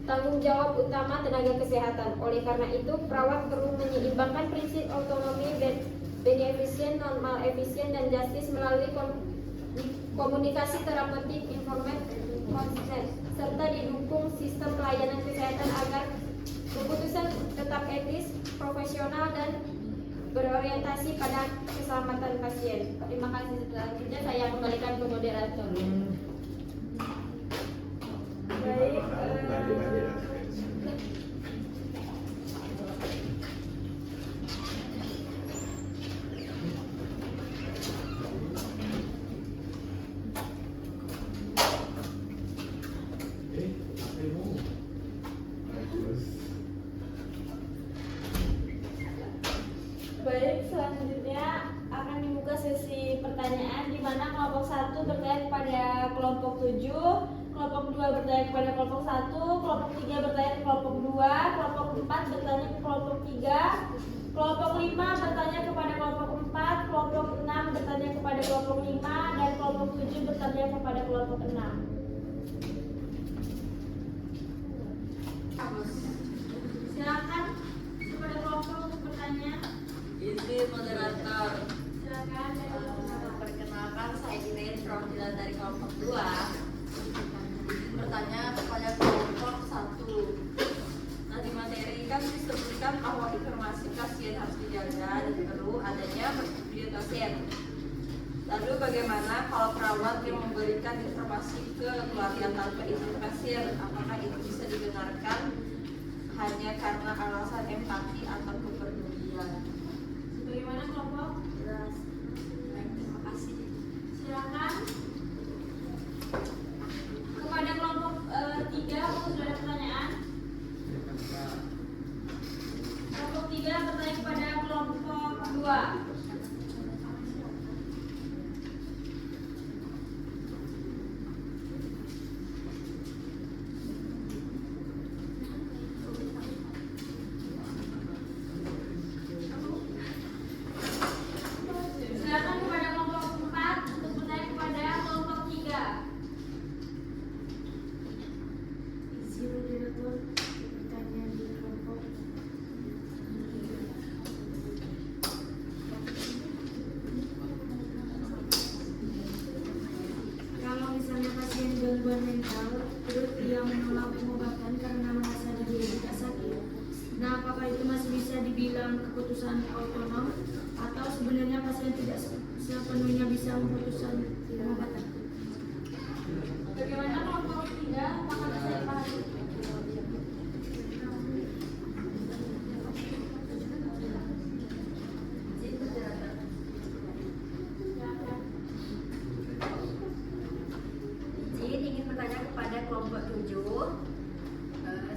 tanggung jawab utama tenaga kesehatan. Oleh karena itu, perawat perlu menyeimbangkan prinsip otonomi, beneficent, normal efisien, dan justice melalui komunikasi terapeutik, informed consent, serta didukung sistem pelayanan kesehatan agar keputusan tetap etis, profesional, dan berorientasi pada keselamatan pasien. Terima kasih. Selanjutnya saya kembalikan ke moderator. Baik. Baik, selanjutnya akan dibuka sesi pertanyaan di mana kelompok 1 bertanya kepada kelompok 7, kelompok 2 bertanya kepada kelompok 1, kelompok 3 bertanya ke kelompok 2, kelompok 4 bertanya ke kelompok 3, kelompok 5 bertanya kepada kelompok 4, kelompok 6 bertanya kepada kelompok 5, dan kelompok 7 bertanya kepada kelompok 6. Silakan kepada kelompok untuk bertanya. Izin moderator. Silakan. Perkenalkan, saya Irene perwakilan dari kelompok 2. Bertanya kepada kelompok 1. Nah, di materi kan disebutkan bahwa informasi pasien harus dijaga dan perlu adanya persetujuan pasien. Lalu bagaimana kalau perawat yang memberikan informasi ke keluarga tanpa izin pasien? Apakah itu bisa dibenarkan hanya karena alasan empati atau kepedulian? Bagaimana kelompok? Jelas. Baik, terima kasih. Silakan. Kepada kelompok 3, apakah sudah ada pertanyaan? Kelompok 3 bertanya kepada kelompok 2. Silakan kepada kelompok 4 untuk bertanya kepada kelompok 3. Izin moderator bertanya di kelompok. Kalau misalnya pasien gangguan mental terus dia menolak pengobatan karena merasa diri tidak sakit, nah apakah itu masih bisa dibilang keputusan otonom atau sebenarnya pasien tidak sepenuhnya bisa memutuskan pengobatan? Bagaimana kelompok 3? Apakah bisa dipahami? Izin ingin bertanya kepada kelompok 7.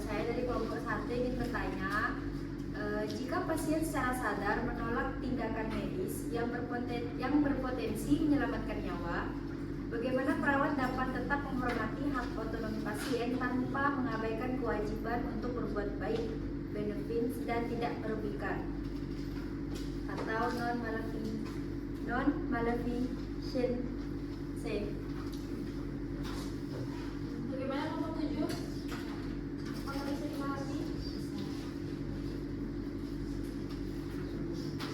Saya dari kelompok 1 ingin bertanya, jika pasien secara sadar menolak tindakan medis yang berpotensi menyelamatkan nyawa, bagaimana perawat dapat tetap menghormati hak otonomi pasien tanpa mengabaikan kewajiban untuk berbuat baik, benefits, dan tidak merugikan, atau non-maleficent safe? Bagaimana kelompok 7? Apakah bisa dipahami?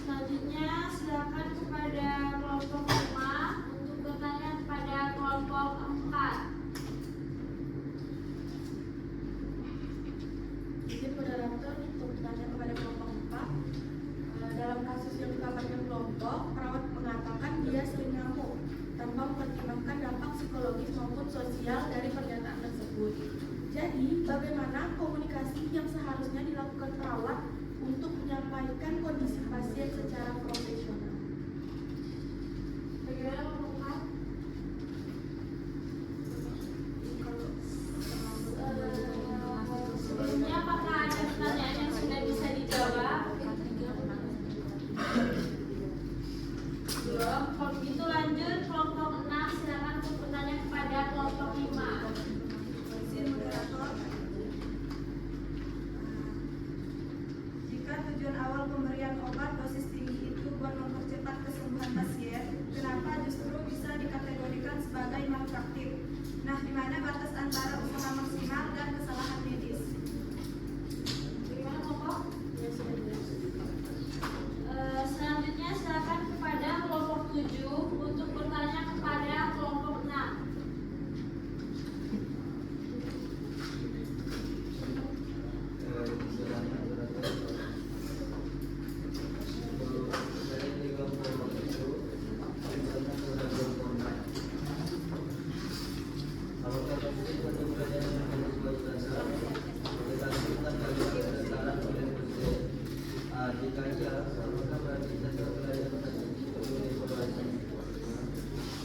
Selanjutnya silakan kepada kelompok 5 untuk bertanya kepada kelompok 4. Izin moderator untuk bertanya kepada kelompok 4. Dalam kasus yang dikabarkan kelompok, perawat mengatakan dia sering ngamuk tanpa mempertimbangkan dampak psikologis maupun sosial dari pernyataan tersebut. Jadi, bagaimana komunikasi yang seharusnya dilakukan perawat untuk menyampaikan kondisi pasien secara profesional? Bagaimana kelompok 4? Kalau Izin moderator. Jika tujuan awal pemberian obat dosis tinggi itu buat mempercepat kesembuhan pasien, kenapa justru bisa dikategorikan sebagai malpraktik? Nah, di mana batas antara usaha maksimal dan kesalahan medis? Bagaimana kelompok? Selanjutnya silakan kepada kelompok 7 untuk bertanya kepada kelompok 6.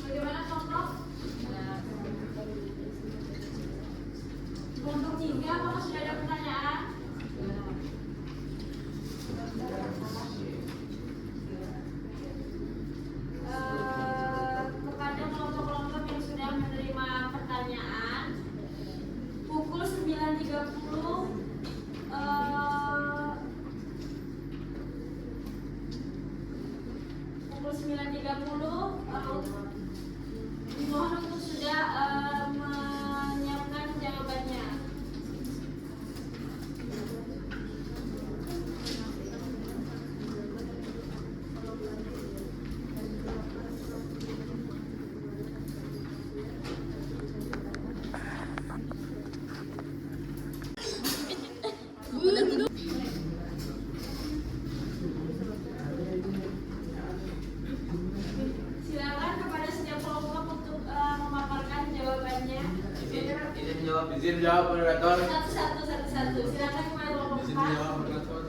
Bagaimana kelompok? Kelompok 3, apakah sudah ada pertanyaan? Kepada kelompok-kelompok yang sudah menerima pertanyaan, pukul 9.30 dimohon untuk sudah menyiapkan jawabannya. Silakan kepada setiap kelompok untuk memaparkan jawabannya. Izin menjawab moderator. Satu-satu. Silakan kepada kelompok Izin 4. menjawab moderator.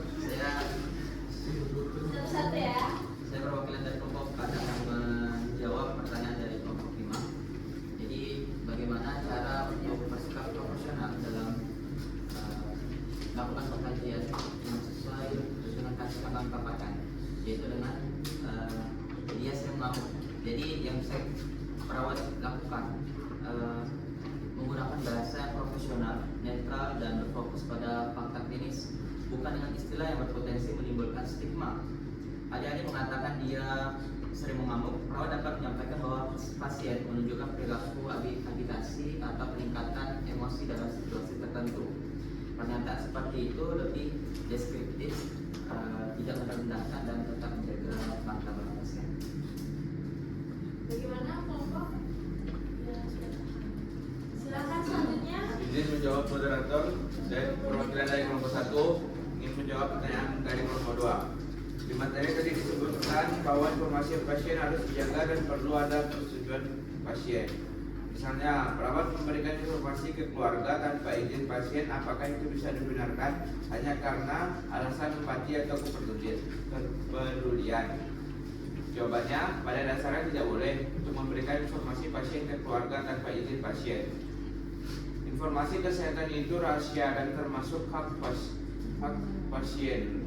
Satu-satu ya. Saya perwakilan dari kelompok 4 akan menjawab pertanyaan dari kelompok 5. Jadi bagaimana cara untuk bersikap profesional dalam melakukan pengkajian yang sesuai dengan kasus yang kami paparkan, yaitu dengan hias yang mengamuk. Jadi yang saya perawat lakukan menggunakan bahasa yang profesional, netral dan berfokus pada fakta klinis, bukan dengan istilah yang berpotensi menimbulkan stigma. Adik-adik mengatakan dia sering mengamuk, perawat dapat menyampaikan bahwa pasien menunjukkan perilaku agitasi atau peningkatan emosi dalam situasi tertentu. Pernyataan seperti itu lebih deskriptif, tidak merendahkan dan tetap menjaga martabat pasien. Bagaimana kelompok? Silakan selanjutnya. Izin menjawab moderator. Dan perwakilan dari kelompok 1 ingin menjawab pertanyaan dari kelompok 2. Di materi tadi disebutkan bahwa informasi pasien harus dijaga dan perlu ada persetujuan pasien. Misalnya, perawat memberikan informasi ke keluarga tanpa izin pasien, apakah itu bisa dibenarkan hanya karena alasan empati atau kepedulian? Jawabannya, pada dasarnya tidak boleh untuk memberikan informasi pasien ke keluarga tanpa izin pasien. Informasi kesehatan itu rahasia dan termasuk hak pasien.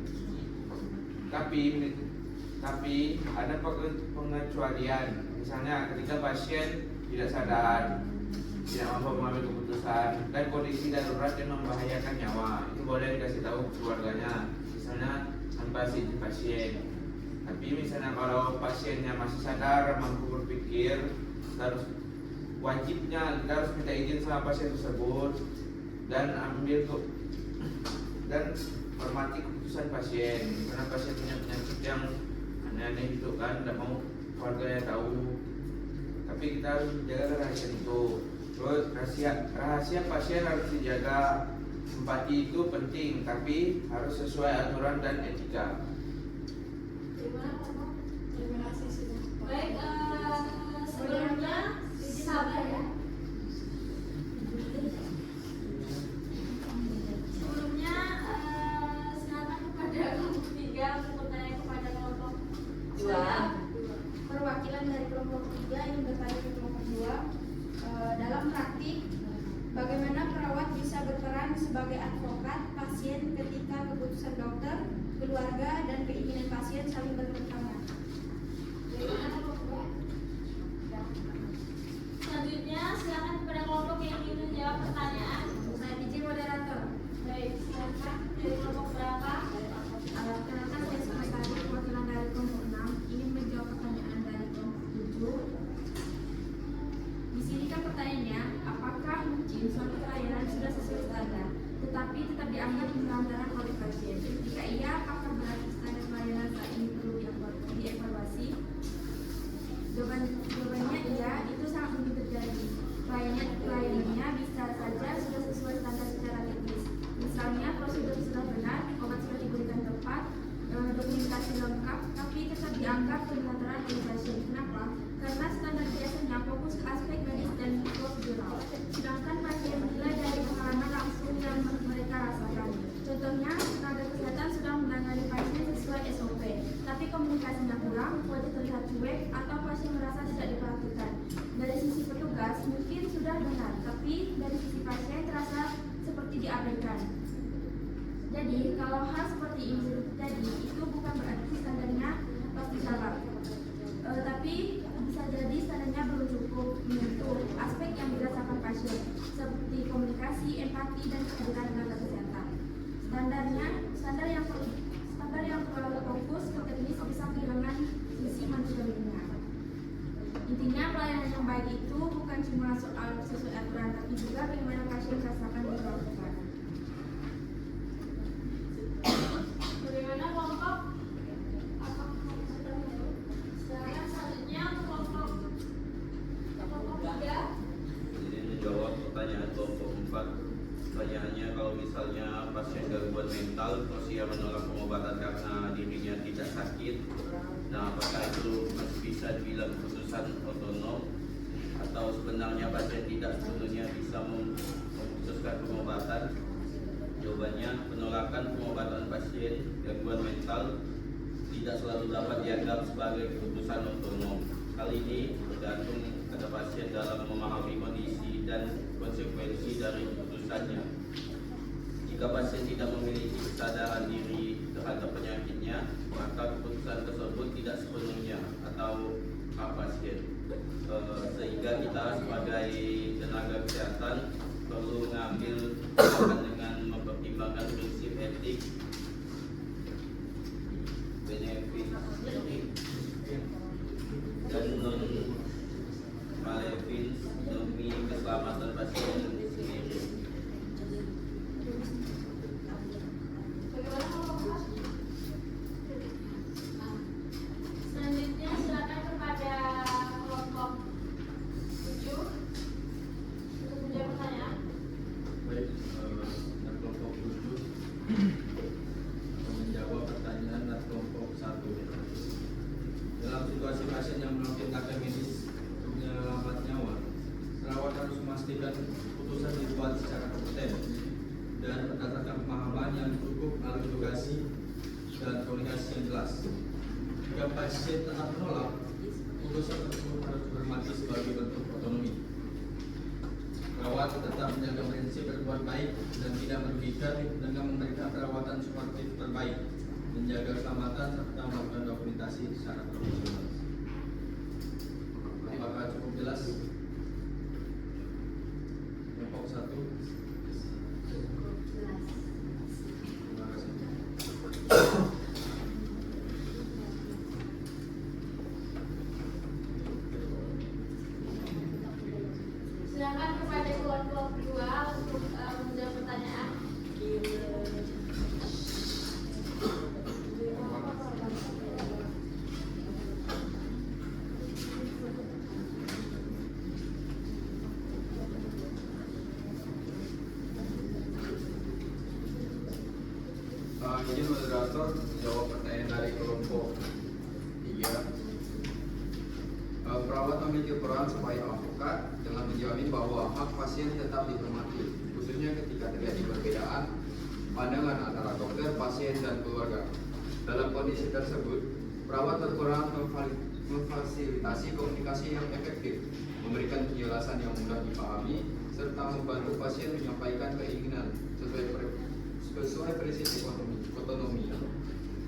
Tapi ada pengecualian. Misalnya ketika pasien tidak sadar, tidak mampu mengambil keputusan, dan kondisi darurat yang membahayakan nyawa, itu boleh dikasih tahu keluarganya, misalnya tanpa izin pasien. Tapi misalnya kalau pasiennya masih sadar, mampu berpikir, harus wajibnya kita harus minta izin sama pasien tersebut dan hormati keputusan pasien. Karena pasien punya penyakit yang aneh-aneh gitu kan, tidak mau keluarganya tahu. Tapi kita harus menjaga rahasia itu. Terus rahasia pasien harus dijaga. Empati itu penting, tapi harus sesuai aturan dan etika. Terima kasih sudah. Baik, sebelumnya sabar ya. Sebelumnya silakan kepada kelompok 3 untuk bertanya kepada kelompok 2. Perwakilan dari kelompok 3 ingin bertanya ke kelompok 2. Dalam praktik, bagaimana perawat bisa berperan sebagai advokat pasien ketika keputusan dokter, keluarga, dan keinginan pasien saling bertentangan? Bagaimana kelompok 2? Selanjutnya silakan kepada kelompok pertanyaan? Saya izin moderator. Baik, silakan. Dari kelompok berapa? Perkenalkan saya Sekretari Perwakilan dari kelompok 6 ingin menjawab pertanyaan dari kelompok 7. Di sini kan pertanyaannya, apakah mungkin suatu pelayanan sudah sesuai standar, tetapi tetap dianggap pelanggaran oleh pasien? Jika iya, apakah berarti standar pelayanan saat ini perlu dievaluasi? Jawabannya iya, itu sangat mungkin terjadi. Pelayanannya bisa saja sudah sesuai standar secara teknis. Misalnya prosedur sudah benar, obat sudah diberikan tepat, dokumentasi lengkap, tapi tetap dianggap pelanggaran oleh pasien. Kenapa? Karena standar biasanya fokus ke aspek medis dan prosedural, sedangkan pasien menilai dari pengalaman langsung yang mereka rasakan. Contohnya, tenaga kesehatan sudah menangani pasien sesuai SOP, tapi komunikasinya kurang, wajah terlihat cuek, atau pasien merasa tidak diperhatikan. Dari sisi petugas mungkin sudah benar, tapi dari sisi pasien terasa seperti diabaikan. Jadi, kalau hal seperti ini terjadi, itu bukan berarti standarnya pasti salah. Tapi bisa jadi standarnya belum cukup menyentuh aspek yang dirasakan pasien, seperti komunikasi, empati, dan kehadiran tenaga kesehatan. Standar yang terlalu fokus ke teknis bisa kehilangan sisi manusiawinya. Intinya pelayanan yang baik itu bukan cuma soal sesuai aturan, tapi juga bagaimana pasien merasakan diperlakukan. Bagaimana kelompok? Sekarang selanjutnya kelompok 3. Jadi menjawab pertanyaan kelompok 4. Pertanyaannya, kalau misalnya pasien gangguan mental terus ia menolak pengobatan karena dirinya tidak sakit, nah apakah itu masih bisa dibilang keputusan otonom atau sebenarnya pasien tidak sepenuhnya bisa memutuskan pengobatan? Jawabannya, penolakan pengobatan pasien gangguan mental tidak selalu dapat dianggap sebagai keputusan otonom. Hal ini tergantung pada pasien dalam memahami kondisi dan konsekuensi dari keputusannya. Jika pasien tidak memiliki kesadaran diri terhadap penyakitnya, maka keputusan tersebut tidak sepenuhnya atau hak pasien. Sehingga kita sebagai tenaga kesehatan perlu mengambil tindakan dengan mempertimbangkan prinsip etik, benefit dan non malevolence demi keselamatan pasien sendiri. Selanjutnya silakan kepada kelompok 7 untuk menjawab pertanyaan. Baik, dan kelompok 7 menjawab pertanyaan dari kelompok 1. Dalam situasi pasien yang melakukan tenaga medis untuk menyelamat nyawa, perawat harus memastikan keputusan dibuat secara kompeten dan berdasarkan pemahaman yang cukup melalui edukasi dan komunikasi yang jelas. Jika pasien tetap menolak, keputusan tersebut harus dihormati sebagai bentuk otonomi. Perawat tetap menjaga prinsip berbuat baik dan tidak merugikan dengan memberikan perawatan suportif terbaik, menjaga keselamatan serta melakukan dokumentasi secara profesional. Apakah cukup jelas? Kelompok 1. Terima kasih. Silakan kepada kelompok 2 untuk menjawab pertanyaan. Izin moderator menjawab pertanyaan dari kelompok 3. Perawat memiliki peran sebagai advokat dalam menjamin bahwa hak pasien tetap dihormati, khususnya ketika terjadi perbedaan pandangan antara dokter, pasien, dan keluarga. Dalam kondisi tersebut, perawat berperan memfasilitasi komunikasi yang efektif, memberikan penjelasan yang mudah dipahami, serta membantu pasien menyampaikan keinginan sesuai prinsip otonomi.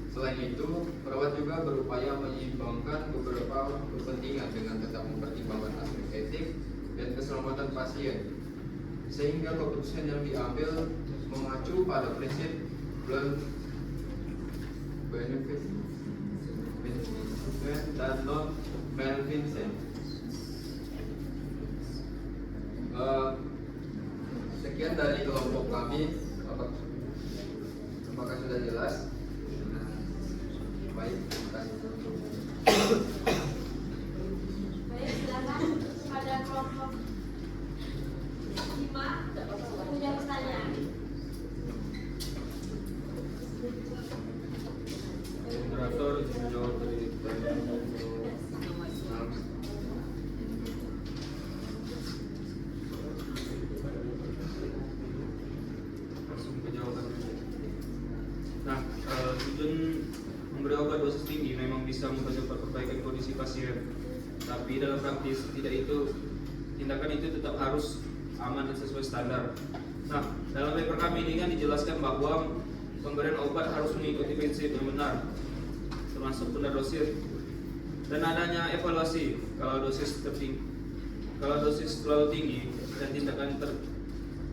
Selain itu, perawat juga berupaya menyeimbangkan beberapa kepentingan dengan tetap mempertimbangkan aspek etik dan keselamatan pasien. sehingga keputusan yang diambil mengacu pada prinsip benefit dan non beneficent. Sekian dari kelompok kami. Apakah sudah jelas? Baik, terima kasih. Baik, silakan pada kelompok 5 punya pertanyaan. Moderator izin menjawab dari langsung ke jawabannya. Nah, tujuan memberi obat dosis tinggi memang bisa mempercepat perbaikan kondisi pasien, tapi dalam praktis tidak itu tindakan itu tetap harus aman dan sesuai standar. Nah, dalam paper kami ini kan dijelaskan bahwa pemberian obat harus mengikuti prinsip yang benar, termasuk benar dosis dan adanya evaluasi kalau dosis terlalu tinggi dan tindakan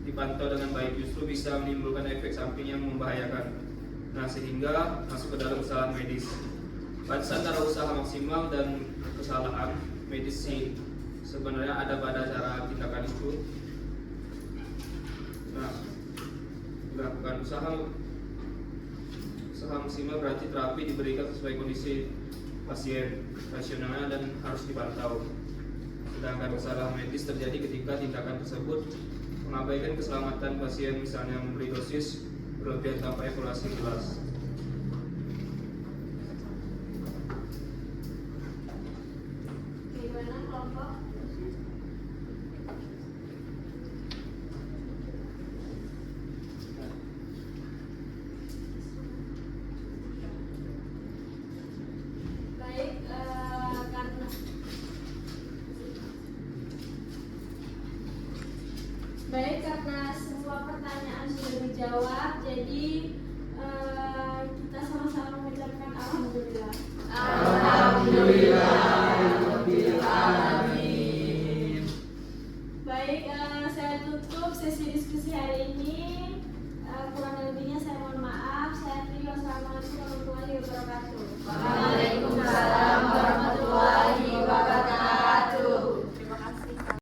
dipantau dengan baik justru bisa menimbulkan efek samping yang membahayakan. Nah, sehingga masuk ke dalam kesalahan medis. Batas antara usaha maksimal dan kesalahan medis sih sebenarnya ada pada cara tindakan itu. Nah, dilakukan usaha maksimal berarti terapi diberikan sesuai kondisi pasien, rasionalnya dan harus dipantau. Sedangkan kesalahan medis terjadi ketika tindakan tersebut mengabaikan keselamatan pasien, misalnya memberi dosis berlebihan tanpa evaluasi jelas. Bagaimana kelompok? Baik, karena semua pertanyaan sudah dijawab, jadi kita sama-sama mengucapkan alhamdulillah. Alhamdulillahirobbilalamin. Baik, saya tutup sesi diskusi hari ini. Kurang lebihnya saya mohon maaf. Saya Tri, wassalamualaikum warahmatullahi wabarakatuh.